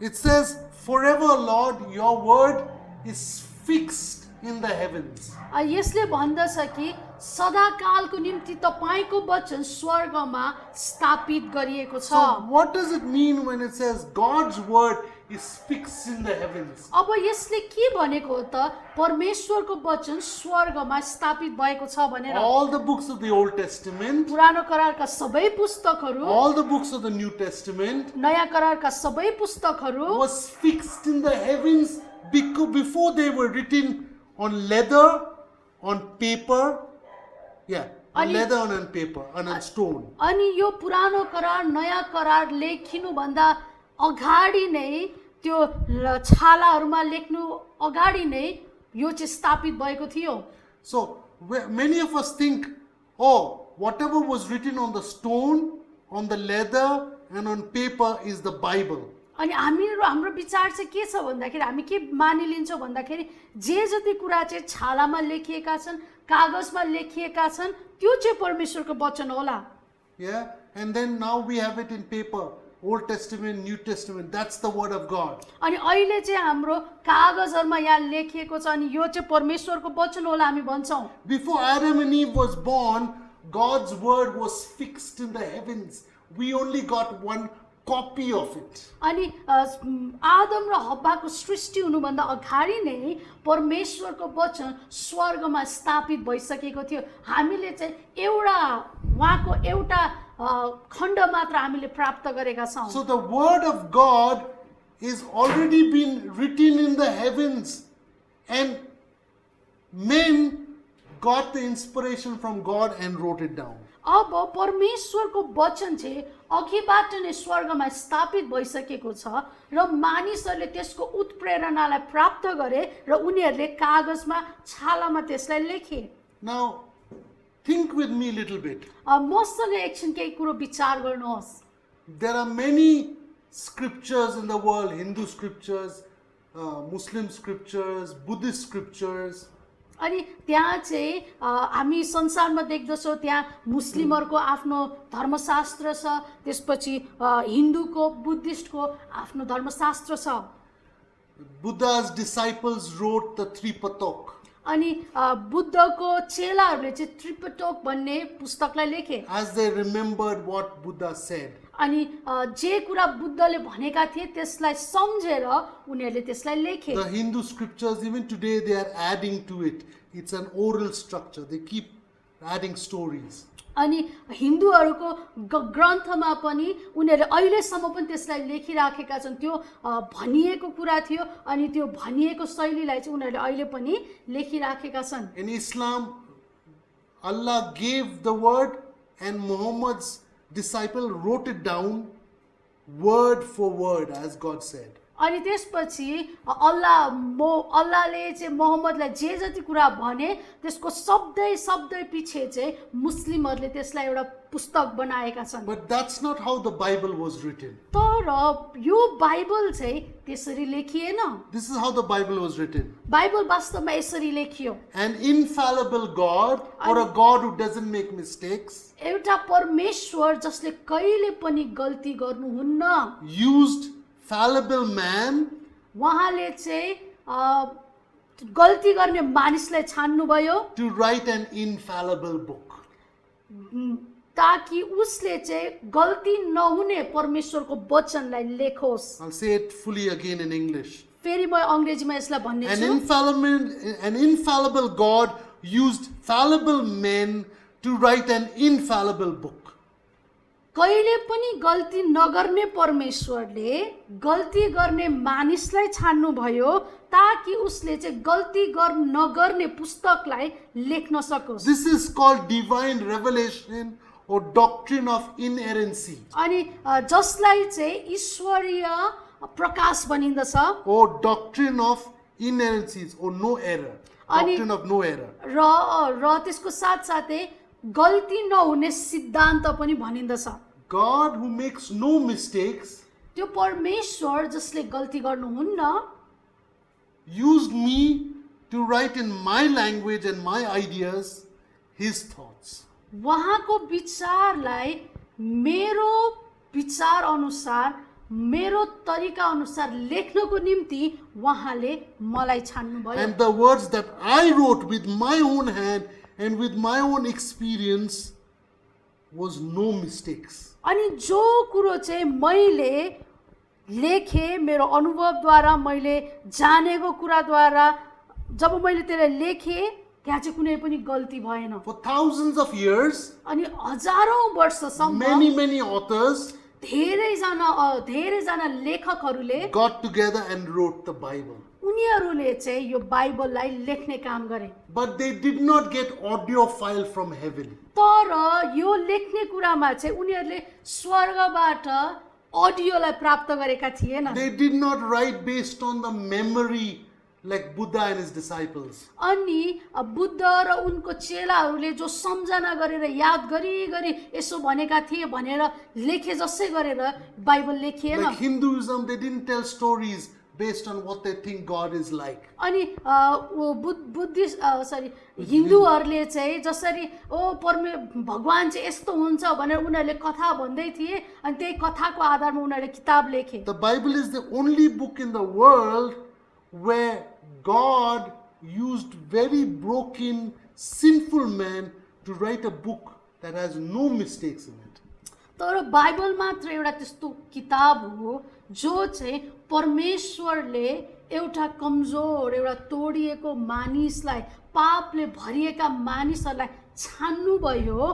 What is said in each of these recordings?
It says, "Forever, Lord, your word is fixed in the heavens." यसले भन्दछ कि सदाकालको निम्ति तपाईको वचन स्वर्गमा स्थापित गरिएको छ। So, what does it mean when it says God's word is fixed in the heavens? अब यसले के भनेको हो त परमेश्वरको वचन स्वर्गमा स्थापित भएको छ भनेर? All the books of the Old Testament, पुरानो करारका सबै पुस्तकहरू, all the books of the New Testament नयाँ करारका सबै पुस्तकहरू was fixed in the heavens before they were written on leather, on paper. Yeah, on leather and on paper and on stone. अनि यो पुरानो करार नयाँ करार लेखिनु भन्दा अगाडि नै त्यो छालाहरूमा लेख्नु अगाडि नै यो चाहिँ स्थापित भएको थियो। So many of us think, oh, whatever was written on the stone, on the leather and on paper is the Bible. अनि हाम्रो विचार चाहिँ के छ भन्दाखेरि हामी के मानिलिन्छौँ भन्दाखेरि जे जति कुरा चाहिँ छालामा लेखिएका छन्, कागजमा लेखिएका छन्, त्यो चाहिँ परमेश्वरको वचन होला। Yeah, and then now we have it in paper. Old Testament, New Testament, that's the word of God. अनि अहिले चाहिँ हाम्रो कागजहरुमा यहाँ लेखिएको छ अनि यो चाहिँ परमेश्वरको वचन होला हामी भन्छौँ। Before Adam and Eve was born, God's word was fixed in the heavens. We only got one copy of it. अनि आदम र हव्वाको सृष्टि हुनुभन्दा अगाडि नै परमेश्वरको वचन स्वर्गमा स्थापित भइसकेको थियो। हामीले चाहिँ उहाँको एउटा खण्ड मात्र हामीले प्राप्त गरेका छौँ। So the word of God is already been written in the heavens, and men got the inspiration from God and wrote it down. अब परमेश्वरको वचन चाहिँ अघिबाट नै स्वर्गमा स्थापित भइसकेको छ र मानिसहरूले त्यसको उत्प्रेरणालाई प्राप्त गरे र उनीहरूले कागजमा छालामा त्यसलाई लेखे। Now think with me a little bit. मसँग एकछिन केही कुरो विचार गर्नुहोस्। There are many scriptures in the world, Hindu scriptures, Muslim scriptures, Buddhist scriptures. अनि त्यहाँ चाहिँ हामी संसारमा देख्दछौँ त्यहाँ मुस्लिमहरूको आफ्नो धर्मशास्त्र छ, त्यसपछि हिन्दूको बुद्धिस्टको आफ्नो धर्मशास्त्र छ। Buddha's disciples wrote the Tripitaka. अनि बुद्धको चेलाहरूले चाहिँ त्रिपिटक भन्ने पुस्तकलाई लेखे। As they remembered what Buddha said. अनि जे कुरा बुद्धले भनेका थिए त्यसलाई सम्झेर उनीहरूले त्यसलाई लेखे। The Hindu scriptures, even today, they are adding to it. It's an oral structure. They keep adding stories. अनि हिन्दूहरूको ग्रन्थमा पनि उनीहरूले अहिलेसम्म पनि त्यसलाई लेखिराखेका छन्। त्यो भनिएको कुरा थियो अनि त्यो भनिएको शैलीलाई चाहिँ उनीहरूले अहिले पनि लेखिराखेका छन्। In Islam, Allah gave the word and Muhammad's disciple wrote it down word for word as God said. अनि त्यसपछि अल्लाहले चाहिँ मोहम्मदलाई जे जति कुरा भने त्यसको शब्दै पछि चाहिँ मुस्लिमहरूले त्यसलाई एउटा पुस्तक बनाएका छन्। But that's not how the Bible was written. तर यो बाइबल चाहिँ त्यसरी लेखिएन। This is how the Bible was written. Bible वास्तवमा यसरी लेखियो। An infallible God, or a God who doesn't make mistakes, एउटा परमेश्वर जसले कहिले पनि गल्ती गर्नुहुन्न, used fallible man उहाँले चाहिँ गल्ती गर्ने मानिसलाई छान्नुभयो to write an infallible book. ताकि उसले चाहिँ गल्ती नहुने परमेश्वरको वचनलाई लेखोस्। I'll say it fully again in English. फेरि म अंग्रेजीमा यसलाई भन्ने छु। An infallible God used fallible men to write an infallible book. कहिले पनि गल्ती नगर्ने परमेश्वरले गल्ती गर्ने मानिसलाई छान्नु भयो ताकि उसले चाहिँ गल्ती नगर्ने पुस्तकलाई लेख्न सकोस्। This is called divine revelation or doctrine of inerrancy. अनि जसलाई चाहिँ ईश्वरीय प्रकाश भनिन्दछ, or doctrine of inerrancies or no error. Doctrine of no error. र त्यसको साथसाथै गल्ती नहुने सिद्धान्त पनि भनिन्दछ। God who makes no mistakes त्यो परमेश्वर जसले गल्ती गर्नुहुन्न used me to write in my language and my ideas his thoughts. उहाँको विचारलाई मेरो विचार अनुसार मेरो तरिका अनुसार लेख्नको निम्ति उहाँले मलाई छान्नुभयो And the words that I wrote with my own hand and with my own experience was no mistakes. अनि जो कुरो चाहिँ मैले लेखेँ मेरो अनुभवद्वारा मैले जानेको कुराद्वारा जब मैले त्यसलाई लेखेँ त्यहाँ चाहिँ कुनै पनि गल्ती भएन For thousands of years, अनि हजारौँ वर्षसम्म many authors धेरैजना लेखकहरूले got together and wrote the Bible. उनीहरूले चाहिँ यो बाइबललाई लेख्ने काम गरे But they did not get audio file from heaven. तर यो लेख्ने कुरामा चाहिँ उनीहरूले स्वर्गबाट अडियोलाई प्राप्त गरेका थिएन They did not write based on the memory like Buddha and his disciples. अनि बुद्ध र उनको चेलाहरूले जो सम्झना गरेर याद गरी यसो भनेका थिए भनेर लेखे जसै गरेर Bible लेखिएन Like Hinduism, they didn't tell stories based on what they think God is like. अनि बुद्धिस्ट हिन्दूहरूले चाहिँ जसरी भगवान चाहिँ यस्तो हुन्छ भनेर उनीहरूले कथा भन्दै थिए अनि त्यही कथाको आधारमा उनीहरूले किताब लेखे The Bible is the only book in the world where God used very broken, sinful man to write a book that has no mistakes in it. तर बाइबल मात्र एउटा त्यस्तो किताब हो जो चाहिँ परमेश्वरले एउटा कमजोर एउटा तोडिएको मानिसलाई पापले भरिएका मानिसहरूलाई छान्नुभयो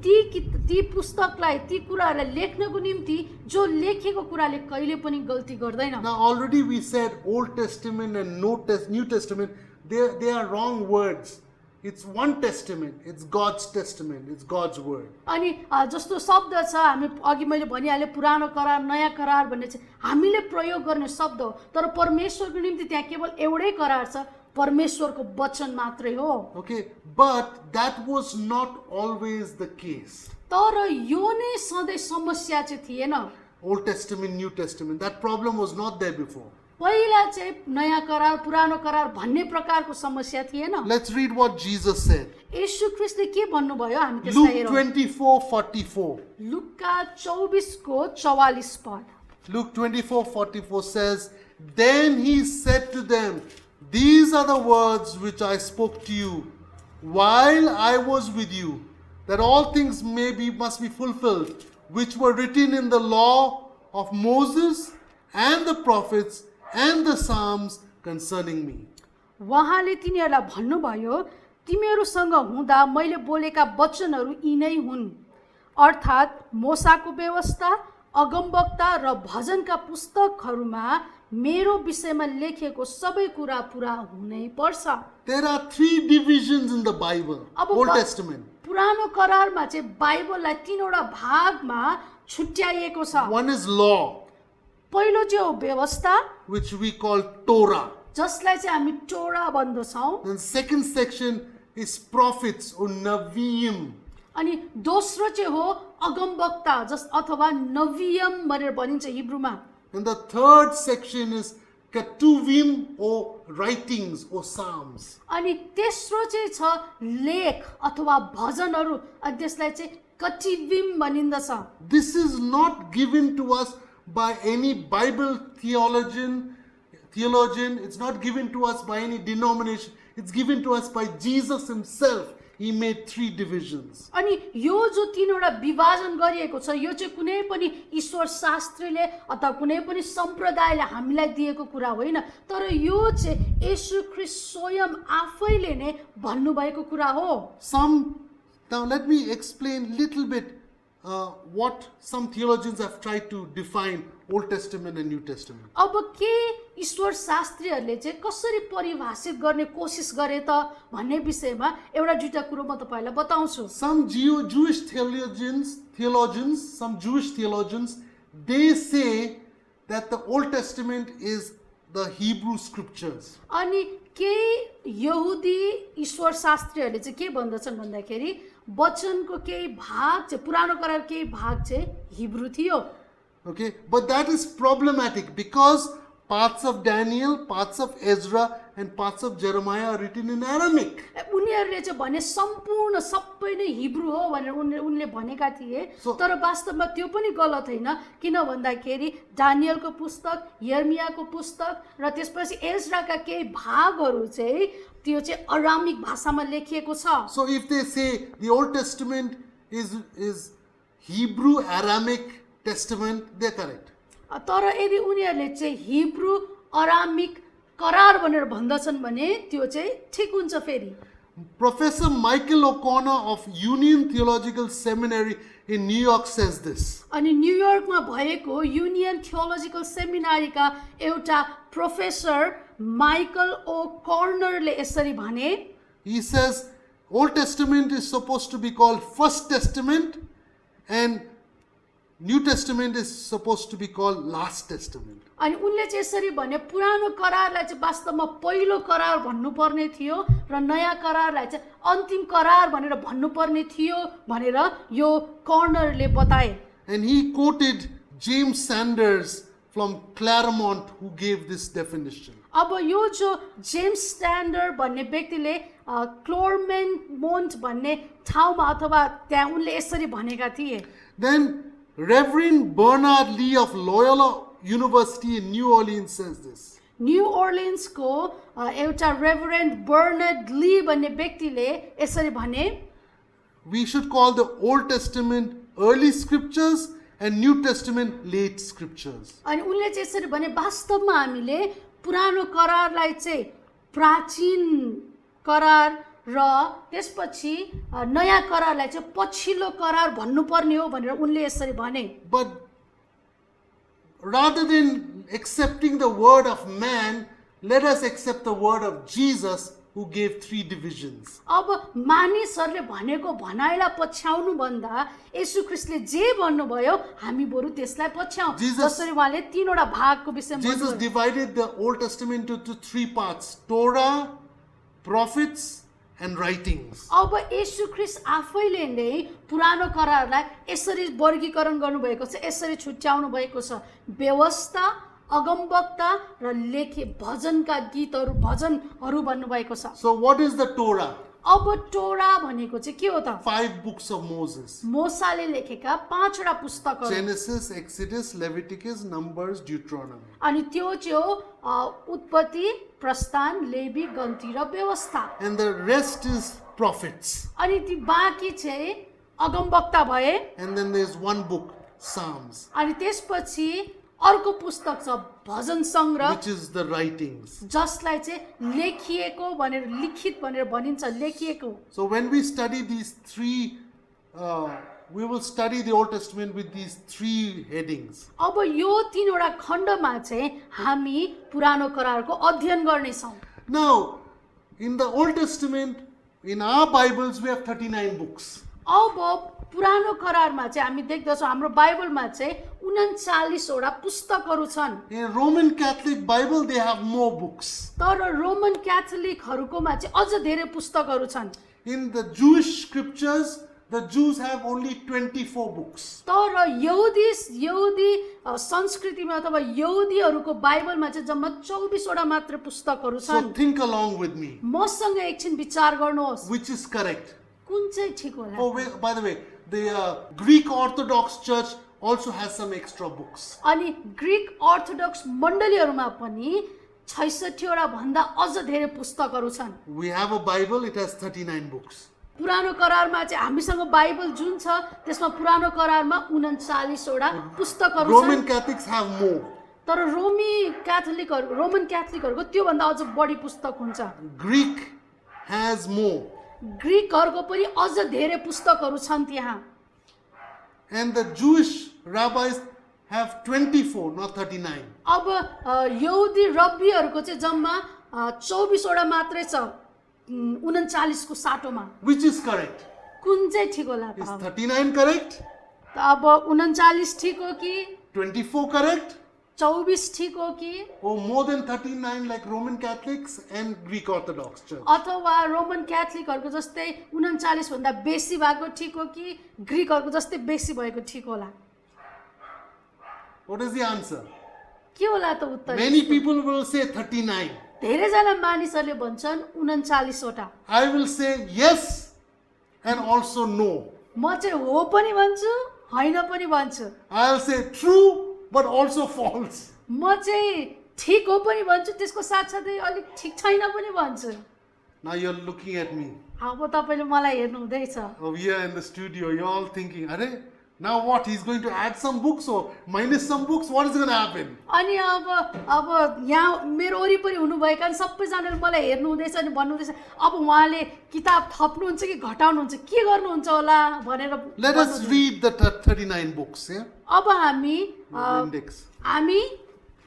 ती पुस्तकलाई ती कुराहरूलाई लेख्नको निम्ति जो लेखेको कुराले कहिले पनि गल्ती गर्दैन Now already we said Old Testament and New Testament, they are wrong words. It's one testament. It's God's testament. It's God's word. अनि जस्तो शब्द छ हामी अघि मैले भनिहालेँ पुरानो करार नयाँ करार भन्ने चाहिँ हामीले प्रयोग गर्ने शब्द हो तर परमेश्वरको निम्ति त्यहाँ केवल एउटै करार छ परमेश्वरको वचन मात्रै हो Okay, but that was not always the case. तर यो नै सधैँ समस्या चाहिँ थिएन Old Testament, New Testament, that problem was not there before. पहिला चाहिँ नयाँ करार पुरानो करार भन्ने प्रकारको समस्या थिएन Let's read what Jesus said. येशू ख्रीष्टले के भन्नुभयो हामी त्यसलाई Luke हेरौँ 24:44. लुका 24 को 44 पद Luke 24:44 says, Then he said to them, These are the words which I spoke to you while I was with you, that all things must be fulfilled, which were written in the law of Moses and the prophets and the Psalms concerning me. उहाँले तिनीहरूलाई भन्नुभयो तिमीहरूसँग हुँदा मैले बोलेका वचनहरू यी नै हुन् अर्थात् मोसाको व्यवस्था अगमवक्ता र भजनका पुस्तकहरूमा मेरो विषयमा लेखिएको सबै कुरा पूरा हुनै पर्छ There are 3 divisions in the Bible, Old Testament. पुरानो करारमा चाहिँ बाइबललाई 3वटा भागमा छुट्याइएको छ One is law, पहिलो चाहिँ हो व्यवस्था which we call Torah. जसलाई चाहिँ हामी टोरा भन्दछौँ Then second section is prophets or Naviim. अनि दोस्रो चाहिँ हो अगमवक्ता जस अथवा नवियम भनेर भनिन्छ हिब्रूमा And the third section is Ketuvim or writings or psalms. अनि तेस्रो चाहिँ छ लेख अथवा भजनहरू अनि त्यसलाई चाहिँ कटिविम भनिन्दछ This is not given to us by any Bible theologian. It's not given to us by any denomination. It's given to us by Jesus himself. He made 3 divisions. अनि यो जो 3वटा विभाजन गरिएको छ यो चाहिँ कुनै पनि ईश्वर शास्त्रीले अथवा कुनै पनि सम्प्रदायले हामीलाई दिएको कुरा होइन तर यो चाहिँ येशू ख्रीष्ट स्वयं आफैले नै भन्नुभएको कुरा हो Now let me explain little bit what some theologians have tried to define Old Testament and New Testament. अब के ईश्वर शास्त्रीहरूले चाहिँ कसरी परिभाषित गर्ने कोसिस गरे त भन्ने विषयमा एउटा दुईटा कुरो म तपाईलाई बताउँछु Some Jewish theologians, some Jewish theologians, they say that the Old Testament is the Hebrew scriptures. अनि केही यहुदी ईश्वर शास्त्रीहरूले चाहिँ के भन्दछन् भन्दाखेरि वचनको केही भाग चाहिँ पुरानो करार केही भाग चाहिँ हिब्रू थियो Okay, but that is problematic because parts of Daniel, parts of Ezra and parts of Jeremiah are written in Aramaic. उनीहरूले चाहिँ भने सम्पूर्ण सबै नै हिब्रू हो भनेर उनले भनेका थिए। So- तर वास्तवमा त्यो पनि गलत होइन, किन भन्दाखेरि दानियलको पुस्तक, यर्मियाको पुस्तक र त्यसपछि एज्राका केही भागहरू चाहिँ त्यो चाहिँ अरामिक भाषामा लेखिएको छ। So if they say the Old Testament is Hebrew Aramaic Testament, they're correct. तर यदि उनीहरूले चाहिँ हिब्रू अरामिक करार भनेर भन्दछन् भने त्यो चाहिँ ठिक हुन्छ। फेरि Professor Michael O'Connor of Union Theological Seminary in New York says this. अनि न्युयोर्कमा भएको युनियन थियोलोजिकल सेमिनारीका एउटा प्रोफेसर माइकल ओ कर्नरले यसरी भने, He says Old Testament is supposed to be called First Testament and New Testament is supposed to be called Last Testament. अनि उनले चाहिँ यसरी भने पुरानो करारलाई चाहिँ वास्तवमा पहिलो करार भन्नुपर्ने थियो र नयाँ करारलाई चाहिँ अन्तिम करार भनेर भन्नुपर्ने थियो भनेर यो कर्नरले बताए। And he quoted James Sanders from Claremont who gave this definition. अब यो जो जेम्स स्ट्यान्डर भन्ने व्यक्तिले क्लोरमेन्ट भन्ने ठाउँमा अथवा त्यहाँ उनले यसरी भनेका थिए। Then Reverend Bernard Lee of Loyola University in New Orleans says this. New ओर्लिन्सको एउटा रेभरेन्ड बर्नार्ड ली भन्ने व्यक्तिले यसरी भने, We should call the Old Testament early scriptures and New Testament late scriptures. अनि उनले चाहिँ यसरी भने वास्तवमा हामीले पुरानो करारलाई चाहिँ प्राचीन करार र त्यसपछि नयाँ करारलाई चाहिँ पछिल्लो करार भन्नुपर्ने हो भनेर उनले यसरी भने। But rather than accepting the word of man, let us accept the word of Jesus who gave 3 divisions. अब मानिसहरूले भनेको भनाइलाई पछ्याउनु भन्दा येशू ख्रीष्टले जे भन्नुभयो हामी बरु त्यसलाई पछ्याउँ। Jesus- जसरी उहाँले 3वटा भागको विषयमा Jesus भन्नुभयो। divided the Old Testament into 3 parts: Torah, prophets, and writings. अब येशू ख्रीष्ट आफैले नै पुरानो करारलाई यसरी वर्गीकरण गर्नुभएको छ, यसरी छुट्याउनु भएको छ। व्यवस्था, अगमवक्ता र लेखे भजनका गीतहरू, भजनहरू भन्नुभएको छ। So what is the Torah? अब टोरा भनेको चाहिँ के हो त? 5 books of Moses. मोसाले लेखेका 5वटा पुस्तकहरू। Genesis, Exodus, Leviticus, Numbers, Deuteronomy. अनि त्यो चाहिँ हो उत्पत्ति, प्रस्थान, लेवी, गन्ती र व्यवस्था। And the rest is prophets. अनि ती बाँकी चाहिँ अगमवक्ता भए। And then there's one book, Psalms, अनि त्यसपछि अर्को पुस्तक छ भजन सङ्ग्रह, which is the writings. जसलाई चाहिँ लेखिएको भनेर लिखित भनेर भनिन्छ, लेखिएको। So when we study these 3, we will study the Old Testament with these 3 headings. अब यो 3वटा खण्डमा चाहिँ हामी पुरानो करारको अध्ययन गर्नेछौँ। Now, in the Old Testament, in our Bibles, we have 39 books. अब पुरानो करारमा चाहिँ हामी देख्दछौँ हाम्रो बाइबलमा चाहिँ 39वटा पुस्तकहरू छन्। In Roman Catholic Bible, they have more books. तर रोमन क्याथोलिकहरूकोमा चाहिँ अझ धेरै पुस्तकहरू छन्। In the Jewish scriptures, the Jews have only 24 books. तर यहुदी संस्कृतिमा अथवा यहुदीहरूको बाइबलमा चाहिँ जम्मा 24वटा मात्र पुस्तकहरू So छन्। think along with me. मसँग एकछिन विचार गर्नुहोस्, Which is correct? कुन चाहिँ ठिक होला? Oh, wait, by the way, the Greek Orthodox Church also has some extra books. अनि ग्रिक अर्थोडक्स मण्डलीहरूमा पनि 66वटा भन्दा अझ धेरै पुस्तकहरू छन्। We have a Bible, it has 39 books. पुरानो करारमा चाहिँ हामीसँग बाइबल जुन छ त्यसमा पुरानो करारमा 39वटा पुस्तकहरू Roman छन्। Catholics have more. तर रोमन क्याथोलिकहरूको त्योभन्दा अझ बढी पुस्तक हुन्छ। Greek has more. ग्रिकहरूको पनि अझ धेरै पुस्तकहरू छन् त्यहाँ। And the Jewish rabbis have 24, not 39. अब यहुदी रब्बीहरूको चाहिँ जम्मा 24वटा मात्रै छ 39को साटोमा। Which is correct? कुन चाहिँ ठिक होला Is त? 39 correct? अब 39 ठिक हो कि 24 correct? 24 ठिक हो कि Or more than 39 like Roman Catholics and Greek Orthodox Church? अथवा रोमन क्याथोलिकहरूको जस्तै 39 भन्दा बेसी भएको ठिक हो कि ग्रिकहरूको जस्तै बेसी भएको ठिक होला? What is the answer? के होला त उत्तर? Many people will say 39. धेरैजना मानिसहरूले भन्छन् 39 वटा। I will say yes and also no. म चाहिँ हो पनि भन्छु होइन पनि भन्छु। I'll say true but also false. म चाहिँ ठिक हो पनि भन्छु त्यसको साथसाथै अलिक ठिक छैन पनि भन्छु। Now you're looking at me. अब तपाईँले मलाई हेर्नु हुँदैछ। Over here in the studio, you're all thinking, Are, now what? He's going to add some books or minus some books? What is going to happen? अनि अब यहाँ मेरो वरिपरि हुनुभएका सबैजनाले मलाई हेर्नु हुँदैछ अनि भन्नु हुँदैछ अब उहाँले किताब थप्नुहुन्छ कि घटाउनुहुन्छ के गर्नुहुन्छ होला भनेर। Let us read the 39 books. Yeah? अब हामी Index.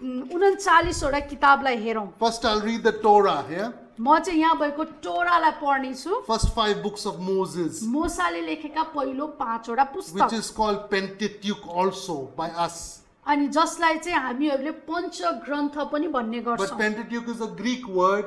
39 वटा किताबलाई हेरौँ। First, I'll read the Torah. Yeah? म चाहिँ यहाँ भएको टोरालाई पढ्नेछु। First 5 books of Moses, मोसाले लेखेका पहिलो 5 वटा which पुस्तक is called Pentateuch also by us. अनि जसलाई चाहिँ हामीहरूले पञ्चग्रन्थ पनि भन्ने But गर्छौँ। Pentateuch is a Greek word,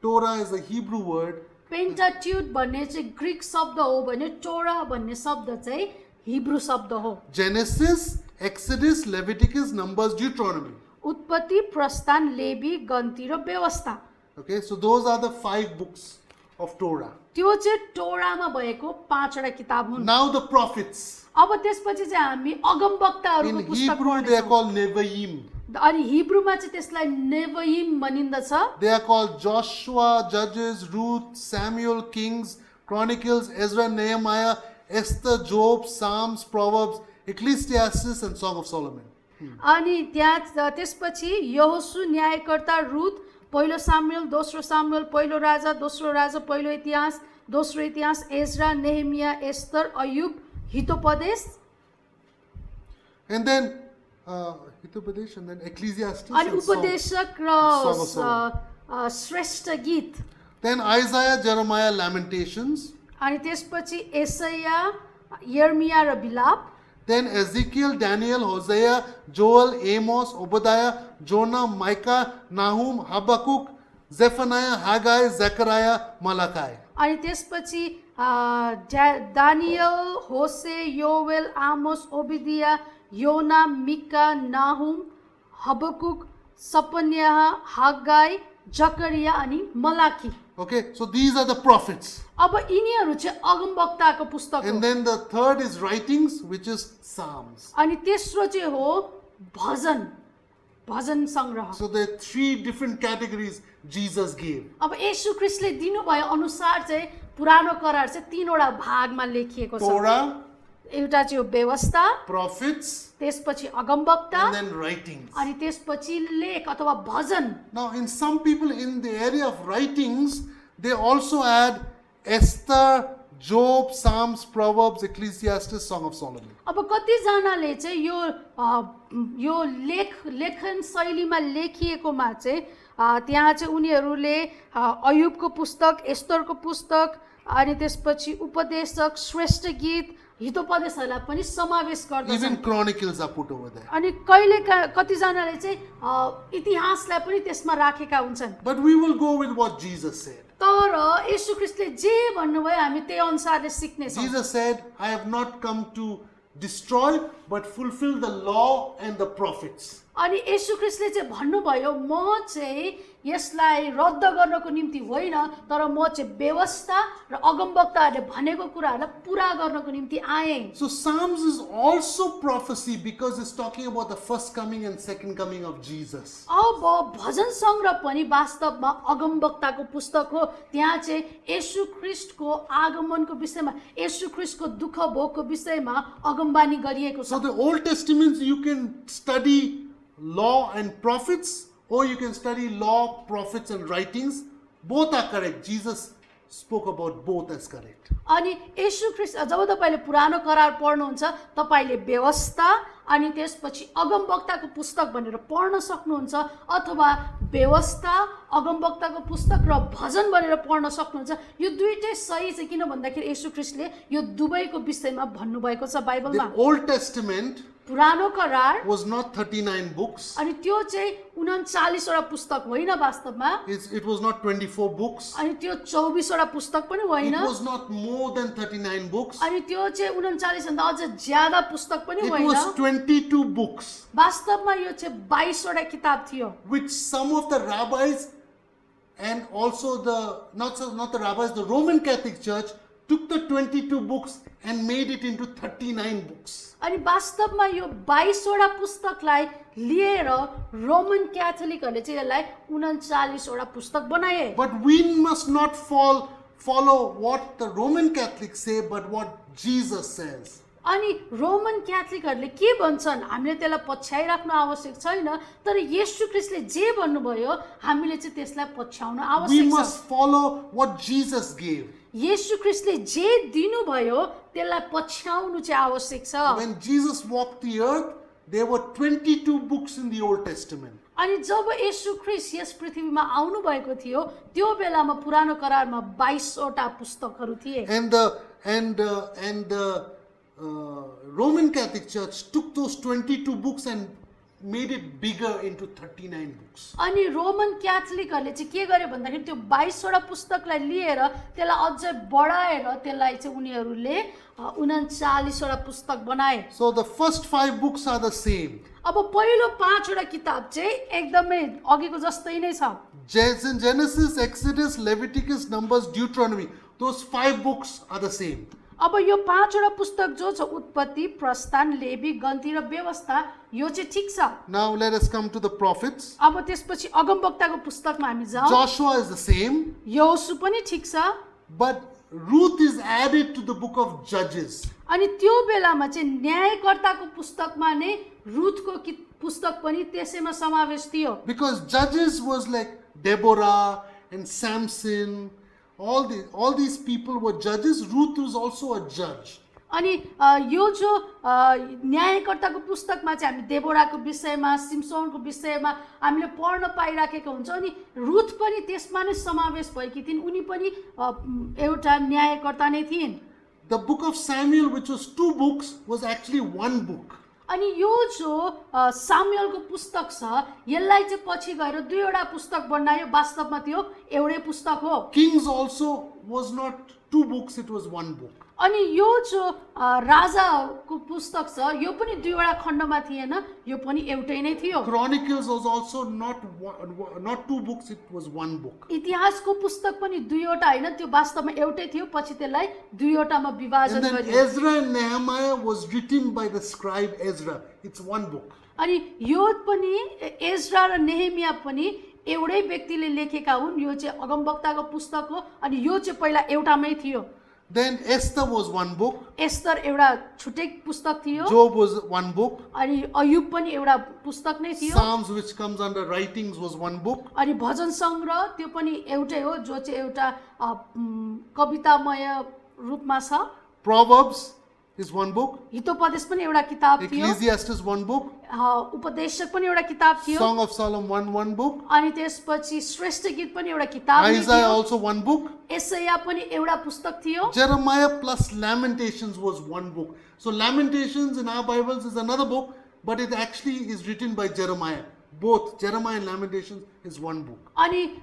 Torah is a Hebrew word. पेन्टाट्युट भन्ने चाहिँ ग्रिक शब्द हो भने टोरा भन्ने शब्द चाहिँ हिब्रू शब्द हो। Genesis, Exodus, Leviticus, Numbers, Deuteronomy. उत्पत्ति, प्रस्थान, लेवी, गन्ती र व्यवस्था। Okay, so those are the 5 books of Torah. त्यो चाहिँ टोरामा भएको 5 वटा किताब हुन्। Now the prophets. अब त्यसपछि चाहिँ हामी अगमवक्ताहरूको In पुस्तक Hebrew they are पढ्नेछौँ। called Nevi'im. अनि हिब्रूमा चाहिँ त्यसलाई नेभइम भनिन्दछ। They are called Joshua, Judges, Ruth, Samuel, Kings, Chronicles, Ezra, Nehemiah, Esther, Job, Psalms, Proverbs, Ecclesiastes and Song of Solomon. अनि त्यहाँ त्यसपछि यहोशू, न्यायकर्ता, रुथ, पहिलो सामुएल, दोस्रो सामुएल, पहिलो राजा, दोस्रो राजा, पहिलो इतिहास, दोस्रो इतिहास, एज्रा, नेहेमिया, एस्तर, अयुब, हितोपदेश And then Hitopadesh and then Ecclesiastes अनि and Song. उपदेशक Song of र Solomon. श्रेष्ठ गीत Then Isaiah, Jeremiah, Lamentations. अनि त्यसपछि एसैया, यर्मिया र बिलाप Then Ezekiel, Daniel, Hosea, Joel, Amos, Obadiah, Jonah, Micah, Nahum, Habakkuk, Zephaniah, Haggai, Zechariah, Malachi. अनि त्यसपछि दानियल, होसे, योवेल, आमोस, ओबिदिया, योना, मिका, नाहुम, हबकुक, सपन्याह, हग्गाई, जकरिया अनि Malachi. Okay, so these are the prophets. अब यिनीहरू चाहिँ अगमवक्ताको पुस्तक हो। And then the third is writings, which is Psalms. अनि तेस्रो चाहिँ हो भजन, भजन सङ्ग्रह। So there are 3 different categories Jesus gave. अब येशू ख्रीष्टले दिनुभए अनुसार चाहिँ पुरानो करार चाहिँ 3 वटा भागमा लेखिएको छ। Torah, एउटा चाहिँ हो व्यवस्था, prophets, त्यसपछि अगमवक्ता and then writings. अनि त्यसपछि लेख अथवा भजन। Now, in some people in the area of writings, they also add Esther, Job, Psalms, Proverbs, Ecclesiastes, Song of Solomon. अब कतिजनाले चाहिँ यो लेखन शैलीमा लेखिएकोमा चाहिँ त्यहाँ चाहिँ उनीहरूले अयुबको पुस्तक, एस्तरको पुस्तक अनि त्यसपछि उपदेशक, श्रेष्ठ गीत, हितोपदेशहरूलाई पनि समावेश गर्दछन्। Even Chronicles are put over there. अनि कहिले कतिजनाले चाहिँ इतिहासलाई पनि त्यसमा राखेका हुन्छन्। But we will go with what Jesus said. तर येशू ख्रीष्टले जे भन्नुभयो हामी त्यही अनुसारले सिक्नेछौँ। Jesus said, I have not come to destroy, but fulfill the law and the prophets. अनि येशू ख्रीष्टले चाहिँ भन्नुभयो म चाहिँ यसलाई रद्द गर्नको निम्ति होइन तर म चाहिँ व्यवस्था र अगमवक्ताहरूले भनेको कुराहरूलाई पुरा गर्नको निम्ति आएँ। So Psalms is also prophecy because it's talking about the first coming and second coming of Jesus. अब भजन सङ्ग्रह पनि वास्तवमा अगमवक्ताको पुस्तक हो। त्यहाँ चाहिँ येशू ख्रीष्टको आगमनको विषयमा, येशू ख्रीष्टको दुःख भोगको विषयमा अगमबानी गरिएको छ। So the Old Testament you can study law and prophets, or you can study law, prophets and writings. Both are correct. Jesus spoke about both as correct. अनि येशू ख्रीष्ट जब तपाईले पुरानो करार पढ्नुहुन्छ तपाईले व्यवस्था अनि त्यसपछि अगमवक्ताको पुस्तक भनेर पढ्न सक्नुहुन्छ अथवा व्यवस्था अगमवक्ताको पुस्तक र भजन भनेर पढ्न सक्नुहुन्छ। यो दुईटै सही छ किन भन्दाखेरि येशू ख्रीष्टले यो दुवैको विषयमा भन्नुभएको छ बाइबलमा। The Old Testament पुरानो करार was not 39 books. अनि त्यो चाहिँ 39 वटा पुस्तक होइन वास्तवमा। It was not 24 books. अनि त्यो 24 वटा पुस्तक पनि होइन। It was not more than 39 books. अनि त्यो चाहिँ 39 भन्दा अझ ज्यादा पुस्तक पनि It होइन। was 22 books, वास्तवमा यो चाहिँ 22 वटा किताब थियो। which some of the rabbis and also not the rabbis, the Roman Catholic Church took the 22 books and made it into 39 books. अनि वास्तवमा यो 22वटा पुस्तकलाई लिएर रोमन क्याथोलिकहरूले चाहिँ यसलाई 39वटा पुस्तक बनाए। But we must not follow what the Roman Catholics say, but what Jesus says. अनि रोमन क्याथोलिकहरूले के भन्छन् हामीले त्यसलाई पछ्याइराख्नु आवश्यक छैन, तर येशू ख्रीष्टले जे भन्नुभयो हामीले चाहिँ त्यसलाई पछ्याउनु We आवश्यक छ। must follow what Jesus gave. येशू ख्रीष्टले जे दिनुभयो त्यसलाई पछ्याउनु चाहिँ आवश्यक छ। When Jesus walked the earth, there were 22 books in the Old Testament. अनि जब येशू ख्रीष्ट यस पृथ्वीमा आउनु भएको थियो त्यो बेलामा पुरानो करारमा 22वटा पुस्तकहरू थिए। And the Roman Catholic Church took those 22 books and made it bigger into 39 books. अनि रोमन क्याथोलिकहरूले चाहिँ के गर्यो भन्दाखेरि त्यो 22वटा पुस्तकलाई लिएर त्यसलाई अझै बढाएर त्यसलाई चाहिँ उनीहरूले 39वटा पुस्तक बनाए। So the first 5 books are the same. अब पहिलो 5वटा किताब चाहिँ एकदमै अघिको जस्तै नै छ। Genesis, Exodus, Leviticus, Numbers, Deuteronomy. Those 5 books are the same. अब यो 5वटा पुस्तक जो छ उत्पत्ति, प्रस्थान, लेवी, गन्ती र व्यवस्था यो चाहिँ ठिक छ। Now let us come to the prophets. अब त्यसपछि अगमवक्ताको पुस्तकमा हामी जाउँ। Joshua is the same, यहोशू पनि ठिक छ। but Ruth is added to the book of Judges. अनि त्यो बेलामा चाहिँ न्यायकर्ताको पुस्तकमा नै रुथको पुस्तक पनि त्यसैमा समावेश थियो। Because Judges was like Deborah and Samson. All these people were judges. Ruth was also a judge. अनि यो जो न्यायकर्ताको पुस्तकमा चाहिँ हामी देबोराको विषयमा, सिम्सोनको विषयमा हामीले पढ्न पाइराखेको हुन्छ। अनि रुथ पनि त्यसमा नै समावेश भएकी थिइन्, उनी पनि एउटा न्यायकर्ता नै थिइन्। The book of Samuel, which was 2 books, was actually 1 book. अनि यो जो सामुएलको पुस्तक छ यसलाई चाहिँ पछि गएर 2वटा पुस्तक बनायो, वास्तवमा त्यो एउटै पुस्तक हो। Kings also was not 2 books, it was 1 book. अनि यो जो राजाको पुस्तक छ यो पनि 2वटा खण्डमा थिएन, यो पनि एउटै नै थियो। Chronicles was also not 2 books, it was 1 book. इतिहासको पुस्तक पनि 2वटा हैन, त्यो वास्तवमा एउटै थियो, पछि त्यसलाई 2वटामा विभाजन And then गरियो। Ezra and Nehemiah was written by the scribe Ezra. It's 1 book. अनि यो पनि एज्रा र नेहेमिया पनि एउटै व्यक्तिले लेखेका हुन्। यो चाहिँ अगमवक्ताको पुस्तक हो अनि यो चाहिँ पहिला एउटामै थियो। Then Esther was 1 book. Esther एउटा छुट्टै पुस्तक थियो। Job was 1 book. अनि अयुब पनि एउटा पुस्तक नै थियो। Psalms, which comes under writings, was 1 book. अनि भजन सङ्ग्रह त्यो पनि एउटै हो, जो चाहिँ एउटा कवितामय रूपमा छ। Proverbs is 1 book. हितोपदेश पनि एउटा किताब थियो। Ecclesiastes 1 book. उपदेशक पनि एउटा किताब थियो। Song of Solomon 1 book. अनि त्यसपछि श्रेष्ठ गीत पनि एउटा किताब नै Isaiah थियो। also 1 book. एसाया पनि एउटा पुस्तक थियो। Jeremiah plus Lamentations was 1 book. So Lamentations in our Bibles is another book, but it actually is written by Jeremiah. Both Jeremiah and Lamentations is 1 book. अनि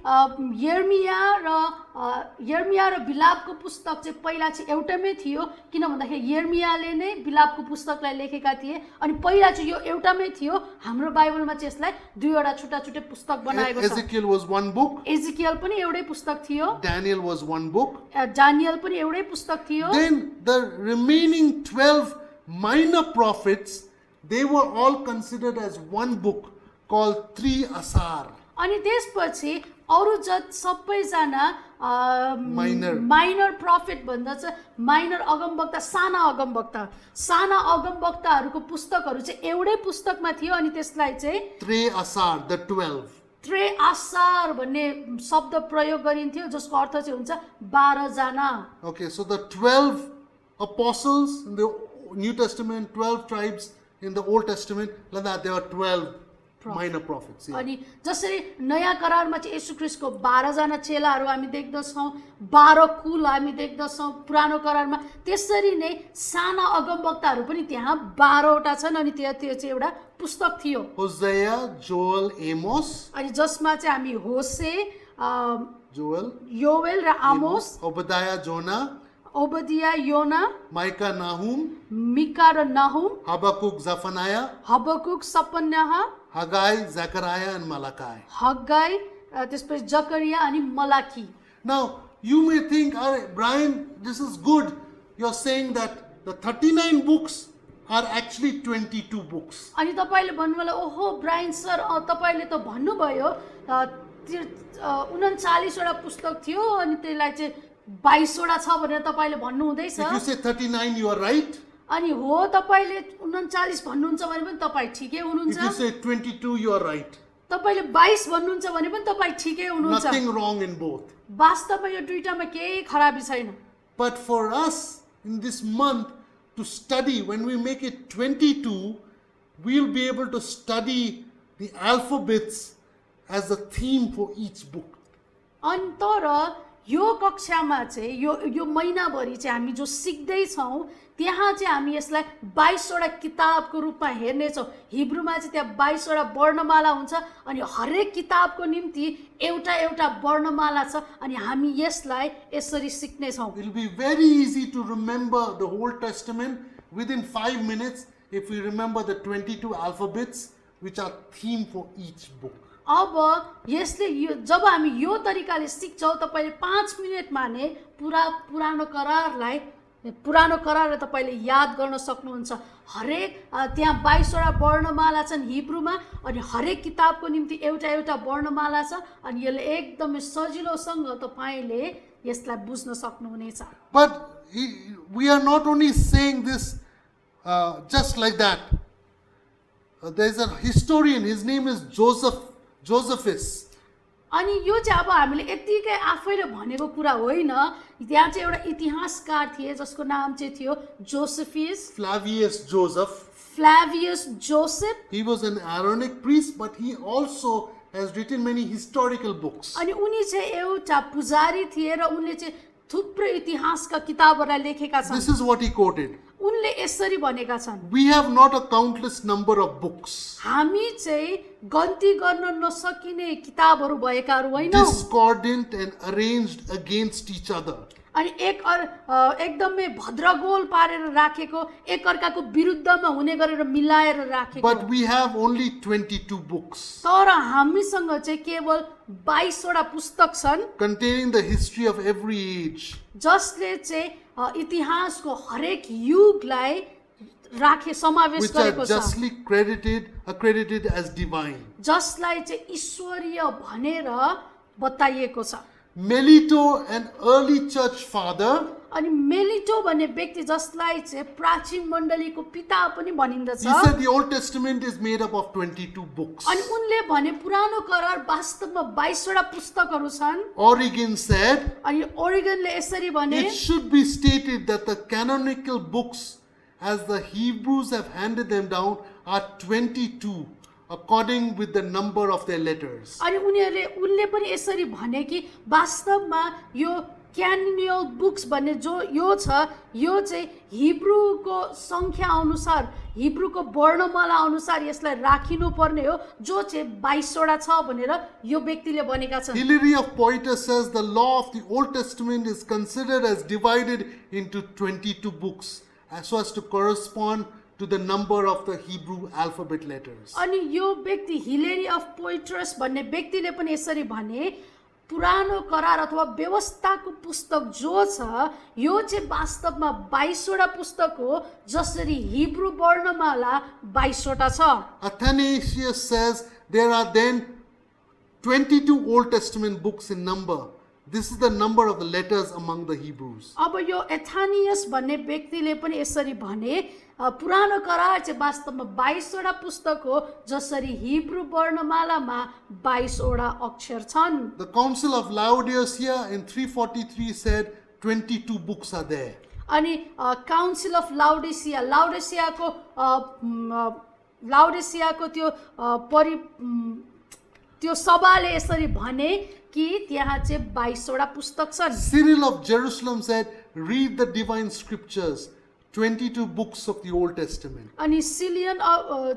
यर्मिया र बिलापको पुस्तक चाहिँ पहिला चाहिँ एउटैमै थियो, किन भन्दाखेरि यर्मियाले नै बिलापको पुस्तकलाई लेखेका थिए। अनि पहिला चाहिँ यो एउटामै थियो। हाम्रो बाइबलमा चाहिँ यसलाई 2वटा छुट्टा छुट्टै पुस्तक बनाएको छ। Ezekiel was 1 book. एजिकियल पनि एउटै पुस्तक थियो। Daniel was 1 book. डानियल पनि एउटै पुस्तक थियो। Then the remaining 12 minor prophets, they were all considered as 1 book called 3 Asar. अनि त्यसपछि अरु सबैजना माइनर प्रफिट भन्दा चाहिँ माइनर अगमवक्ता, साना अगमवक्ताहरूको पुस्तकहरू चाहिँ एउटै पुस्तकमा थियो। अनि त्यसलाई चाहिँ 3 Asar, the 12. त्रे आसार भन्ने शब्द प्रयोग गरिन्थ्यो, जसको अर्थ चाहिँ हुन्छ 12 जना। Okay, so the 12 apostles in the New Testament, 12 tribes in the Old Testament, like that there are 12 minor prophets. Yeah. अनि जसरी नयाँ करारमा चाहिँ येशू ख्रीष्टको 12 जना चेलाहरू हामी देख्दछौँ, 12 कुल हामी देख्दछौँ पुरानो करारमा, त्यसरी नै साना अगमवक्ताहरू पनि त्यहाँ 12वटा छन्। अनि त्यो चाहिँ एउटा पुस्तक थियो। Hosea, Joel, Amos. अनि जसमा चाहिँ हामी होसे, Joel, योवेल र आमोस, Obadiah, Jonah, ओबदिया, योना, Micah, Nahum, मिका र Nahum, Habakkuk, Zephaniah, Habakkuk, सपन्याह, Haggai, Zechariah, and Malachi. हग्गाई, त्यसपछि जकरिया अनि Malachi. Now, you may think, Brian, this is good. You're saying that the 39 books are actually 22 books. अनि तपाईले भन्नुभयो ओहो ब्रायन सर तपाईले त भन्नुभयो 39 वटा पुस्तक थियो अनि त्यसलाई चाहिँ 22 वटा छ भनेर तपाईले भन्नु हुँदैछ। If you say 39, you are right. अनि हो तपाईले 39 भन्नुहुन्छ भने पनि तपाई ठिकै हुनुहुन्छ। If you say 22, you are right. तपाईले 22 भन्नुहुन्छ भने पनि तपाई ठिकै हुनुहुन्छ। Nothing wrong in both. वास्तवमा यो दुईटामा केही खराबी छैन। But for us in this month to study, when we make it 22, we'll be able to study the alphabets as a theme for each book. अनि तर यो कक्षामा चाहिँ यो महिनाभरि चाहिँ हामी जो सिक्दै छौं त्यहाँ चाहिँ हामी यसलाई 22 वटा किताबको रूपमा हेर्नेछौं। हिब्रूमा चाहिँ त्यहाँ 22 वटा वर्णमाला हुन्छ अनि हरेक किताबको निम्ति एउटा एउटा वर्णमाला छ अनि हामी यसलाई यसरी सिक्ने छौं। It will be very easy to remember the Old Testament within 5 minutes if we remember the 22 alphabets which are theme for each book. अब यसले यो जब हामी यो तरिकाले सिक्छौं तपाईले 5 मिनेटमा नै पुरानो करारलाई तपाईले याद गर्न सक्नुहुन्छ। हरेक त्यहाँ 22 वटा वर्णमाला छन् हिब्रूमा अनि हरेक किताबको निम्ति एउटा एउटा वर्णमाला छ अनि यसले एकदमै सजिलोसँग तपाईले यसलाई बुझ्न सक्नुहुनेछ। But we are not only saying this just like that. There is a historian, his name is Josephus. अनि यो चाहिँ अब हामीले यतिकै आफैले भनेको कुरा होइन। त्यहाँ चाहिँ एउटा इतिहासकार थिए जसको नाम चाहिँ थियो Flavius Joseph. He was an Aaronic priest, but he also has written many historical books. अनि उनी चाहिँ एउटा पुजारी थिए र उनले चाहिँ थुप्रै इतिहासका किताबहरुलाई लेखेका छन्। This is what he quoted. उनले यसरी भनेका छन्, We have not a countless number of books, हामी चाहिँ गन्ती गर्न नसकिने किताबहरु भएकाहरु हैनौं, discordant and arranged against each other. अनि एकदमै भद्रगोल पारेर राखेको, एकअर्काको विरुद्धमा हुने गरेर मिलाएर राखेको। But we have only 22 books तर हामीसँग चाहिँ केवल 22 वटा पुस्तक छन्, containing the history of every age. जसले चाहिँ इतिहासको हरेक युगलाई समावेश Which are गरेको छ, justly accredited as divine. जसलाई चाहिँ ईश्वरीय भनेर बताइएको छ। Melito, an early church father, अनि मेलिटो भन्ने व्यक्ति जसलाई चाहिँ प्राचीन मण्डलीको पिता पनि भनिन्दछ, he said the Old Testament is made up of 22 books. अनि उनले भने पुरानो करार वास्तवमा 22 वटा पुस्तकहरु छन्। Origen said, अनि ओरिगनले यसरी भने, it should be stated that the canonical books as the Hebrews have handed them down are 22 according with the number of their letters. अनि उनले पनि यसरी भने कि वास्तवमा यो क्यानोनिकल बुक्स भन्ने जो यो छ, यो चाहिँ हिब्रूको संख्या अनुसार, हिब्रूको वर्णमाला अनुसार यसलाई राखिनु पर्ने हो, जो चाहिँ 22 वटा छ भनेर यो व्यक्तिले भनेका छन्। Hilary of Poitiers says the law of the Old Testament is considered as divided into 22 books so as to correspond to the number of the Hebrew alphabet letters. अनि यो व्यक्ति हिलेरी अफ पोइट्रस भन्ने व्यक्तिले पनि यसरी भने, पुरानो करार अथवा व्यवस्थाको पुस्तक जो छ यो चाहिँ वास्तवमा 22 वटा पुस्तक हो, जसरी हिब्रू वर्णमाला 22 वटा छ। Athanasius says there are then 22 Old Testament books in number. This is the number of the letters among the Hebrews. अब यो एथानियस भन्ने व्यक्तिले पनि यसरी भने, पुरानो करार चाहिँ वास्तवमा 22 वटा पुस्तक हो, जसरी हिब्रू वर्णमालामा 22 वटा अक्षर छन्। The Council of Laodicea in 343 said 22 books are there. अनि काउन्सिल अफ लाउडेसियाको त्यो सभाले यसरी भने कि त्यहाँ चाहिँ 22 वटा पुस्तक छन्। Cyril of Jerusalem said, read the divine scriptures, 22 books of the Old Testament. अनि सिलियन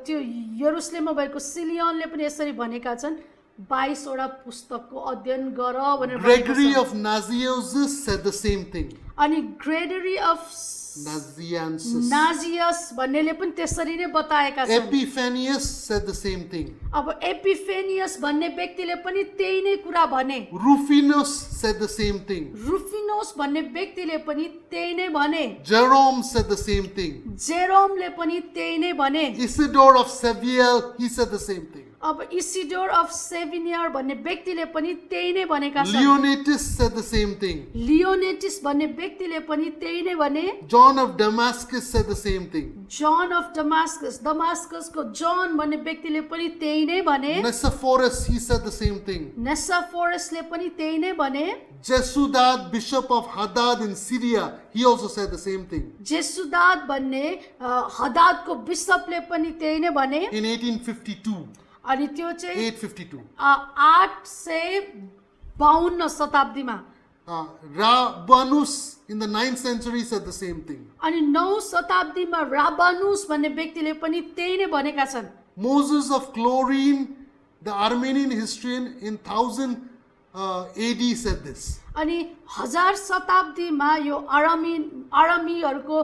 त्यो यरुसलेममा भएको सिलियनले पनि यसरी भनेका छन्, 22 वटा पुस्तकको अध्ययन गर भनेर भनेको Gregory छ। of Nazianzus said the same thing. अनि ग्रेगरी अफ Nazianzus. नाजियस भन्नेले पनि त्यसरी नै बताएका छन्। Epiphanius said the same thing. अब एपिफेनियस भन्ने व्यक्तिले पनि त्यही नै कुरा भने। Rufinus said the same thing. रुफिनोस भन्ने व्यक्तिले पनि त्यही नै भने। Jerome said the same thing. जेरोमले पनि त्यही नै भने। Isidore of Seville, he said the same thing. अब इसिडोर अफ सेभिनियर भन्ने व्यक्तिले पनि त्यही नै भनेका छन्। Leonatus said the same thing. लियोनेटिस भन्ने व्यक्तिले पनि त्यही नै भने। John of Damascus said the same thing. जन अफ डमास्कस दमास्कसको जन भन्ने व्यक्तिले पनि त्यही नै भने। Nicephorus, he said the same thing. नेसाफोरसले पनि त्यही नै भने। Jesudad, bishop of Hadad in Syria, he also said the same thing. जेसुदाद भन्ने हदादको बिशपले पनि त्यही नै भने। In 1852, अनि त्यो चाहिँ 852. 852 शताब्दीमा। Rabanus in the 9th century said the same thing. अनि 9 शताब्दीमा राबानुस भन्ने व्यक्तिले पनि त्यही नै भनेका छन्। Moses of Chlorine, the Armenian historian in 1000 AD said this. अनि 1000 शताब्दीमा यो आरामीहरूको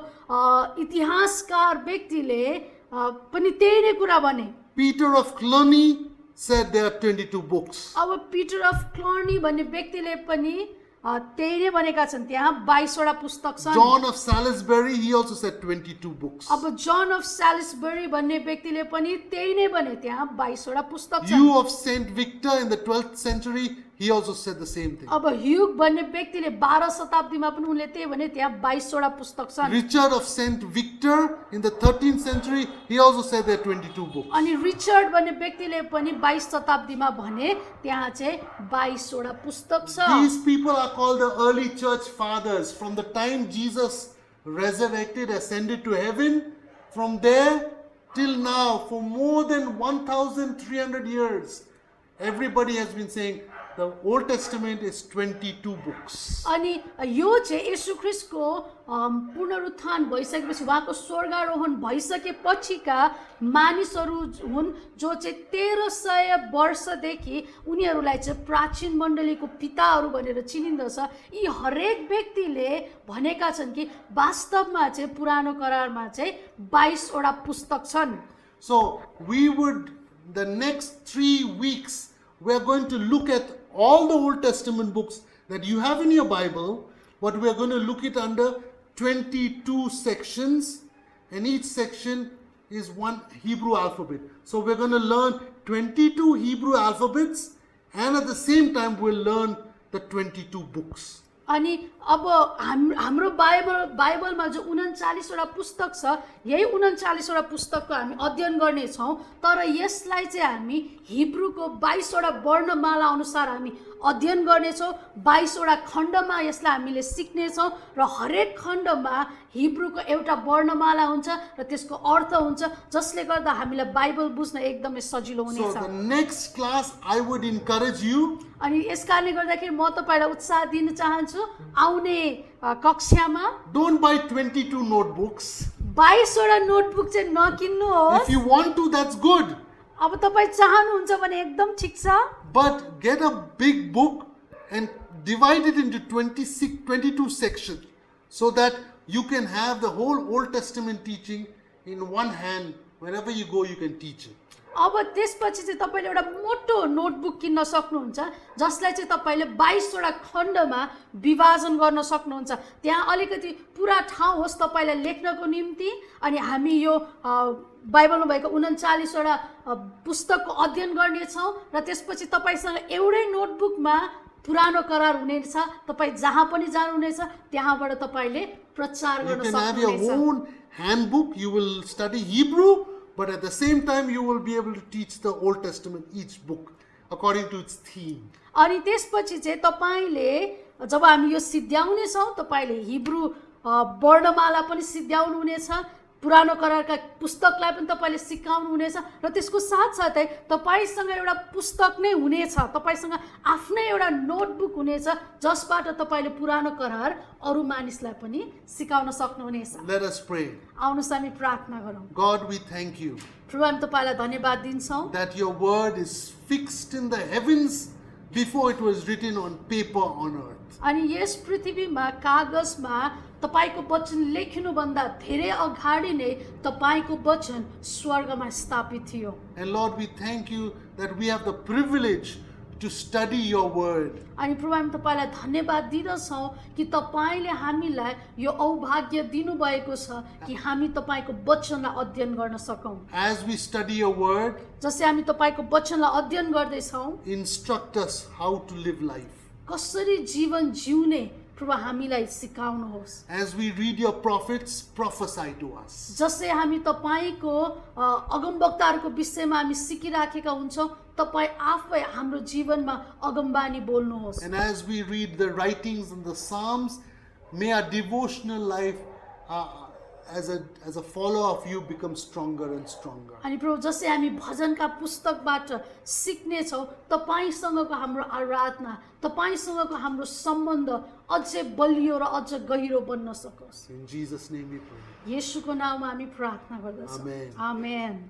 इतिहासकार व्यक्तिले पनि त्यही नै कुरा भने। Peter of Cluny said there are 22 books. अब पिटर अफ क्लर्नी भन्ने व्यक्तिले पनि त्यही नै भनेका छन् त्यहाँ 22 वटा पुस्तक छन्। John of Salisbury, he also said 22 books. अब जन अफ स्यालिसबरी भन्ने व्यक्तिले पनि त्यही नै भने त्यहाँ 22 वटा पुस्तक छन्। Hugh of St. Victor in the 12th century, he also said the same thing. अब ह्युग भन्ने व्यक्तिले 12 शताब्दीमा पनि उनले त्यही भने त्यहाँ 22 वटा पुस्तक छन्। Richard of St. Victor in the 13th century, he also said there are 22 books. अनि रिचर्ड भन्ने व्यक्तिले पनि 22 शताब्दीमा भने त्यहाँ चाहिँ 22 वटा पुस्तक छ। These people are called the early church fathers. From the time Jesus resurrected, ascended to heaven, from there till now, for more than 1,300 years, everybody has been saying the Old Testament is 22 books. अनि यो चाहिँ येशू ख्रीष्टको पुनरुत्थान भइसकेपछि उहाँको स्वर्गारोहण भइसकेपछिका मानिसहरू हुन् जो चाहिँ 1300 वर्षदेखि उनीहरूलाई चाहिँ प्राचीन मण्डलीको पिताहरू भनेर चिनिन्दछ। यी हरेक व्यक्तिले भनेका छन् कि वास्तवमा चाहिँ पुरानो करारमा चाहिँ 22 वटा पुस्तक छन्। So we would, the next 3 weeks, we are going to look at all the Old Testament books that you have in your Bible, but we are going to look it under 22 sections, and each section is one Hebrew alphabet. So we're going to learn 22 Hebrew alphabets, and at the same time we'll learn the 22 books. अनि अब हाम्रो बाइबलमा जो 39 वटा पुस्तक छ यही 39 वटा पुस्तकको हामी अध्ययन गर्ने छौं। तर यसलाई चाहिँ हामी हिब्रूको 22 वटा वर्णमाला अनुसार हामी अध्ययन गर्ने छौं। 22 वटा खण्डमा यसलाई हामीले सिक्ने छौं र हरेक खण्डमा हिब्रूको एउटा वर्णमाला हुन्छ र त्यसको अर्थ हुन्छ जसले गर्दा हामीलाई बाइबल बुझ्न एकदमै सजिलो हुनेछ। So the next class I would encourage you, अनि यसकारणले गर्दाखेरि म तपाईलाई उत्साह दिन चाहन्छु आउने कक्षामा don't buy 22 notebooks. 22 वटा नोटबुक चाहिँ नकिन्नुहोस्। If you want to, that's good. अब तपाई चाहनुहुन्छ भने एकदम ठीक छ। But get a big book and divide it into 22 sections so that you can have the whole Old Testament teaching in one hand. Wherever you go, you can teach it. अब त्यसपछि चाहिँ तपाईले एउटा मोटो नोटबुक किन्न सक्नुहुन्छ जसलाई चाहिँ तपाईले 22 वटा खण्डमा विभाजन गर्न सक्नुहुन्छ। त्यहाँ अलिकति पुरा ठाउँ होस् तपाईलाई लेख्नको निम्ति। अनि हामी यो बाइबलमा भएको 39 वटा पुस्तकको अध्ययन गर्ने छौं र त्यसपछि तपाईसँग एउटै नोटबुकमा पुरानो करार हुनेछ। तपाई जहाँ पनि जानुहुनेछ त्यहाँबाट तपाईले प्रचार गर्न You can have your सक्नुहुनेछ। own handbook. You will study Hebrew, but at the same time you will be able to teach the Old Testament, each book, according to its theme. अनि त्यसपछि चाहिँ तपाईले जब हामी यो सिद्ध्याउने छौं तपाईले हिब्रू वर्णमाला पनि सिद्ध्याउनु हुनेछ। पुरानो करारका पुस्तकलाई पनि तपाईँले सिकाउनु हुनेछ र त्यसको साथसाथै तपाईँसँग एउटा पुस्तक नै हुनेछ, तपाईँसँग आफ्नै एउटा नोटबुक हुनेछ जसबाट तपाईँले पुरानो करार अरू मानिसलाई पनि सिकाउन सक्नुहुनेछ। Let us pray. आउनुहोस् हामी प्रार्थना गरौँ। God, we thank you प्रभु हामी तपाईँलाई धन्यवाद दिन्छौँ that your word is fixed in the heavens before it was written on paper on earth. अनि यस पृथ्वीमा कागजमा तपाईको वचन लेखिनुभन्दा धेरै अगाडि नै तपाईको वचन स्वर्गमा स्थापित थियो। And Lord, we thank you that we have the privilege to study your word. अनि प्रभु हामी तपाईलाई धन्यवाद दिदछौँ कि तपाईले हामीलाई यो औभाग्य दिनुभएको छ कि हामी तपाईको वचनलाई अध्ययन गर्न सकौँ। As we study your word, जसै हामी तपाईको वचनलाई अध्ययन गर्दैछौँ, instruct us how to live life. कसरी जीवन जिउने प्रभु हामीलाई सिकाउनुहोस्। As we read your prophets, prophesy to us. जसै हामी तपाईको अगमवक्ताहरूको विषयमा हामी सिकिराखेका हुन्छौँ, तपाई आफै हाम्रो जीवनमा अगमबानी बोल्नुहोस्। And as we read the writings and the Psalms, may our devotional life as a follower of you become stronger and stronger. अनि प्रभु जसै हामी भजनका पुस्तकबाट सिक्नेछौँ, तपाईसँगको हाम्रो आराधना, तपाईसँगको हाम्रो सम्बन्ध अझै बलियो र अझ गहिरो बन्न सकोस्। In Jesus' name we pray. येशूको नाममा हामी प्रार्थना गर्दछौँ। Amen. आमेन।